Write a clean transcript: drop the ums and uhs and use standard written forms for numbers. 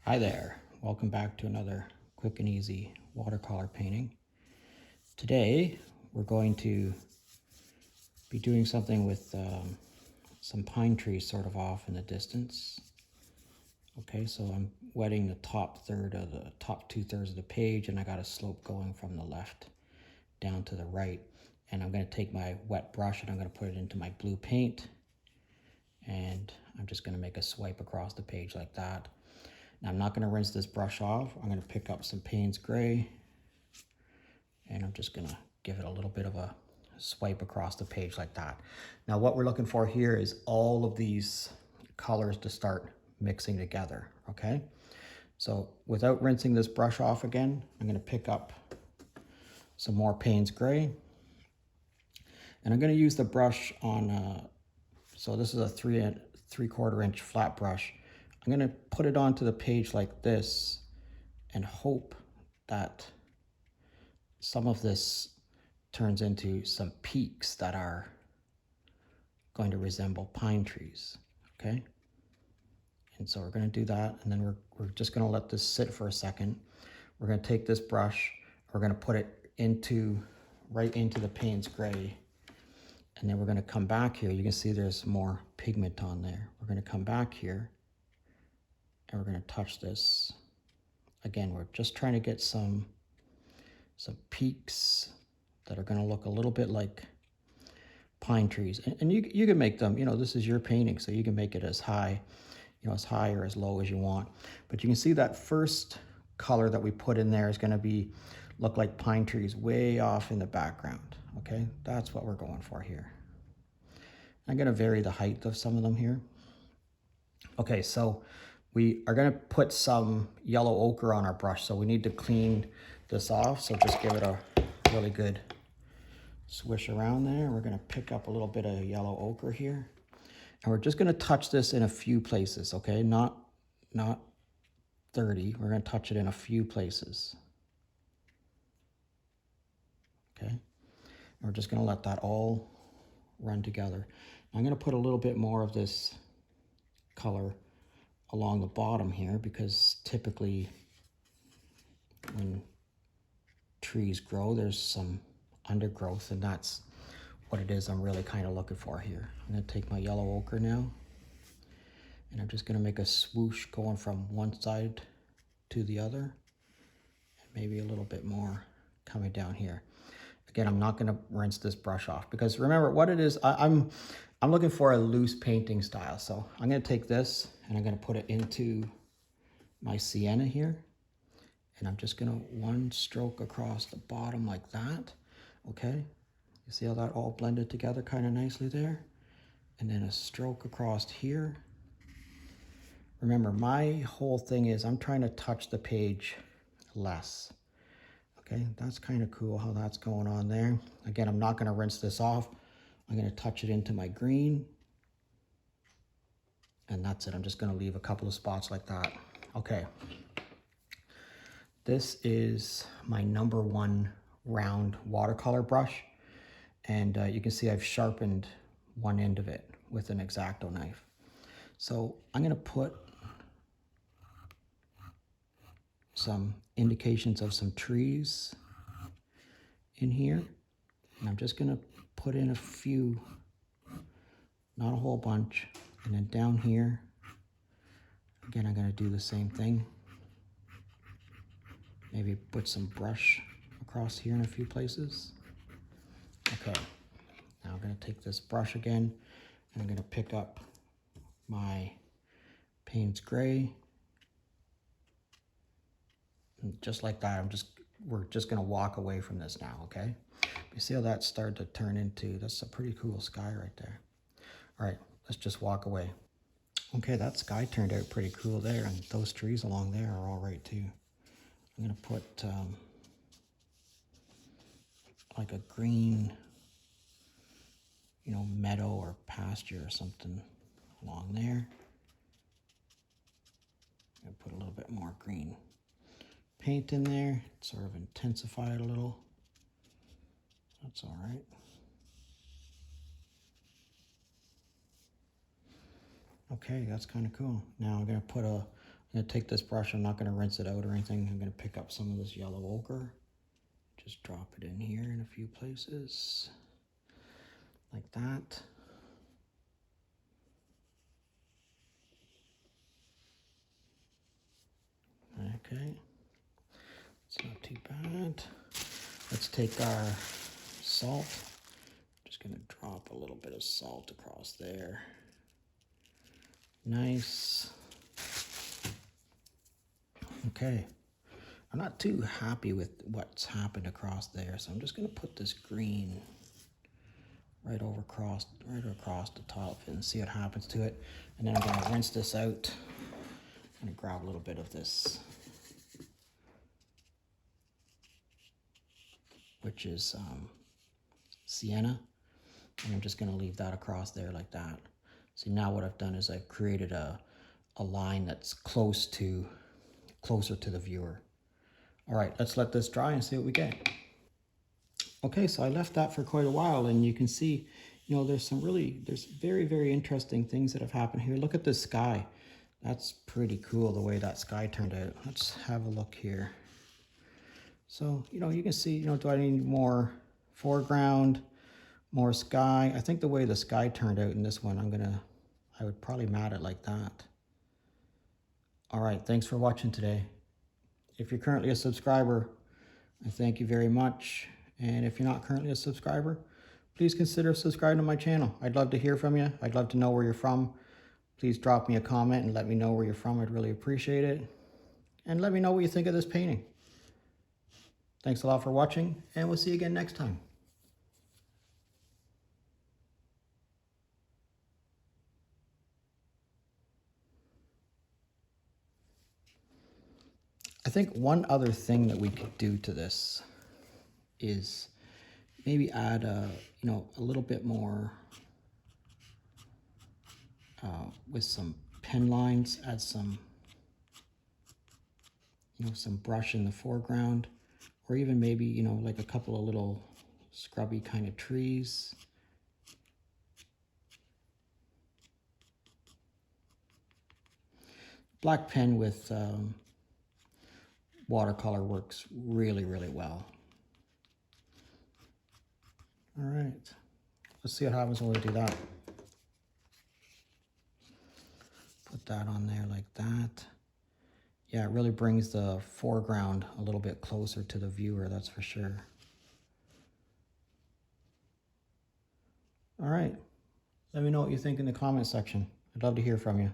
Hi there, welcome back to another quick and easy watercolor painting. Today we're going to be doing something with some pine trees sort of off in the distance. Okay, so I'm wetting the top two-thirds of the page, and I got a slope going from the left down to the right. And I'm going to take my wet brush and I'm going to put it into my blue paint, and I'm just going to make a swipe across the page like that. Now I'm not going to rinse this brush off. I'm going to pick up some Payne's Gray, and I'm just going to give it a little bit of a swipe across the page like that. Now what we're looking for here is all of these colors to start mixing together, okay? So without rinsing this brush off again, I'm going to pick up some more Payne's Gray, and I'm going to use the brush on, so this is a 3/4 inch flat brush. I'm going to put it onto the page like this and hope that some of this turns into some peaks that are going to resemble pine trees, okay? And so we're going to do that, and then we're just going to let this sit for a second. We're going to take this brush, we're going to put it right into the Payne's Gray, and then we're going to come back here. You can see there's more pigment on there. We're going to come back here, and we're going to touch this. Again, we're just trying to get some peaks that are going to look a little bit like pine trees. And you can make them, this is your painting, so you can make it as high, as high or as low as you want. But you can see that first color that we put in there is going to look like pine trees way off in the background, okay? That's what we're going for here. I'm going to vary the height of some of them here. Okay, so we are going to put some yellow ochre on our brush, so we need to clean this off. So just give it a really good swish around there. We're going to pick up a little bit of yellow ochre here, and we're just going to touch this in a few places, okay? Not 30. We're going to touch it in a few places, okay? And we're just going to let that all run together. I'm going to put a little bit more of this color along the bottom here, because typically when trees grow, there's some undergrowth, and that's what it is I'm really kind of looking for here. I'm going to take my yellow ochre now, and I'm just going to make a swoosh going from one side to the other, and maybe a little bit more coming down here. Again, I'm not going to rinse this brush off, because remember what it is, I'm looking for a loose painting style. So I'm going to take this and I'm going to put it into my sienna here, and I'm just going to one stroke across the bottom like that, okay? You see how that all blended together kind of nicely there? And then a stroke across here. Remember, my whole thing is I'm trying to touch the page less. Okay, that's kind of cool how that's going on there. Again, I'm not going to rinse this off. I'm going to touch it into my green. And that's it. I'm just going to leave a couple of spots like that. Okay. This is my #1 round watercolor brush. And you can see I've sharpened one end of it with an X-Acto knife. So I'm going to put some indications of some trees in here, and I'm just going to put in a few, not a whole bunch. And then down here, again, I'm going to do the same thing. Maybe put some brush across here in a few places. Okay, now I'm going to take this brush again, and I'm going to pick up my Payne's Gray. And just like that, we're just going to walk away from this now, okay? You see how that started to turn into, that's a pretty cool sky right there. All right, let's just walk away. Okay, that sky turned out pretty cool there, and those trees along there are all right too. I'm going to put like a green, meadow or pasture or something along there. I'm going to put a little bit more green paint in there, sort of intensify it a little. That's all right. Okay, that's kind of cool. Now I'm going to put a I'm going to take this brush, I'm not going to rinse it out or anything. I'm going to pick up some of this yellow ochre. Just drop it in here in a few places, like that. Okay, it's not too bad. Let's take our salt. Just gonna drop a little bit of salt across there. Nice. Okay, I'm not too happy with what's happened across there, so I'm just gonna put this green right across the top and see what happens to it. And then I'm gonna rinse this out. I'm gonna grab a little bit of this, which is sienna, and I'm just gonna leave that across there like that. See, now what I've done is I've created a line that's closer to the viewer. All right, let's let this dry and see what we get. Okay, so I left that for quite a while, and you can see, you know, there's very, very interesting things that have happened here. Look at this sky. That's pretty cool, the way that sky turned out. Let's have a look here. So, you know, you can see, you know, do I need more foreground, more sky? I think the way the sky turned out in this one, I would probably mat it like that. All right, thanks for watching today. If you're currently a subscriber, I thank you very much. And if you're not currently a subscriber, please consider subscribing to my channel. I'd love to hear from you. I'd love to know where you're from. Please drop me a comment and let me know where you're from. I'd really appreciate it. And let me know what you think of this painting. Thanks a lot for watching, and we'll see you again next time. I think one other thing that we could do to this is maybe add a little bit more with some pen lines, add some some brush in the foreground, or even maybe like a couple of little scrubby kind of trees. Black pen with watercolor works really, really well. All right, let's see what happens when we do that. Put that on there like that. Yeah, it really brings the foreground a little bit closer to the viewer, that's for sure. All right, let me know what you think in the comment section. I'd love to hear from you.